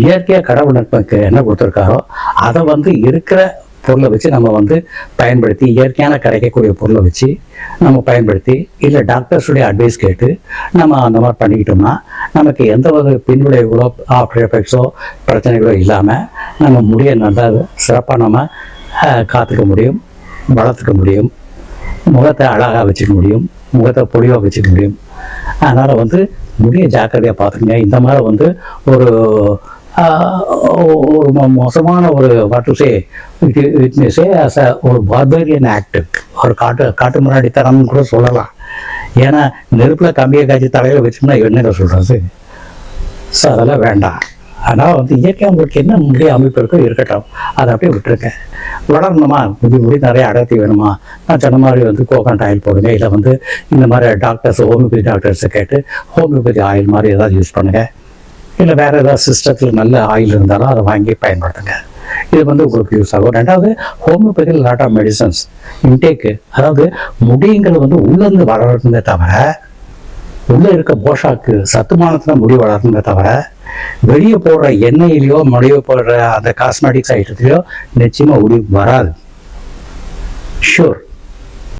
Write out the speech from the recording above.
இயற்கையாக கடவுள் நமக்கு என்ன கொடுத்துருக்காரோ அதை வந்து இருக்கிற பொருளை வச்சு நம்ம வந்து பயன்படுத்தி, இயற்கையான கிடைக்கக்கூடிய பொருளை வச்சு நம்ம பயன்படுத்தி, இல்லை டாக்டர்ஸுடைய அட்வைஸ் கேட்டு நம்ம அந்த மாதிரி பண்ணிக்கிட்டோம்னா நமக்கு எந்த ஒரு பின்விளைவுகளோ ஆஃப்டர் எஃபெக்ட்ஸோ பிரச்சனைகளோ இல்லாமல் நம்ம முடிய நல்லா சிறப்பாக நம்ம காத்துக்க முடியும், வளர்த்துக்க முடியும், முகத்தை அழகாக வச்சுக்க முடியும், முகத்தை பொலிவாக வச்சுக்க முடியும். அதனால் வந்து முடிய ஜாக்கிரதையாக பார்த்துக்கங்க. இந்த மாதிரி வந்து ஒரு மோசமான ஒரு வாட்டுசே விட்னஸே ஆஸ் அ ஒரு பார்பேரியன் ஆக்ட், ஒரு காட்டு முன்னாடி தரம்னு கூட சொல்லலாம். ஏன்னா நெருப்பில் கம்பியை காய்ச்சி தலையில் வச்சோம்னா என்னங்க சொல்கிறது? ஸோ அதெல்லாம் வேண்டாம். அதனால் வந்து இயற்கை உங்களுக்கு என்ன முடிய அமைப்பு இருக்கோ இருக்கட்டும், அதை அப்படியே விட்டுருங்க. வளரணுமா, முடி நிறைய அடர்த்தி வேணுமா, நான் சொன்ன மாதிரி வந்து கோகனட் ஆயில் போடுங்க. இல்லை வந்து இந்த மாதிரி டாக்டர்ஸ் ஹோமியோபதி டாக்டர்ஸை கேட்டு ஹோமியோபதி ஆயில் மாதிரி ஏதாவது யூஸ் பண்ணுங்கள். இல்லை வேறு ஏதாவது சிஸ்டத்தில் நல்ல ஆயில் இருந்தாலும் அதை வாங்கி பயன்படுத்துங்க. இது வந்து உங்களுக்கு யூஸ் ஆகும். ரெண்டாவது, ஹோமியோபதியில் லாட் ஆஃப் மெடிசன்ஸ் இன்டேக்கு, அதாவது முடிங்கிறது வந்து உள்ளேருந்து வளர்றதுமே தவிர, உள்ளே இருக்க போஷாக்கு சத்துமானத்தில் முடி வளர்றதுமே தவிர, வெளியே போடுற எண்ணெயிலையோ முடிய போடுற அந்த காஸ்மெட்டிக்ஸ் ஐட்டத்துலையோ நிச்சயமாக முடி வராது. ஷூர்.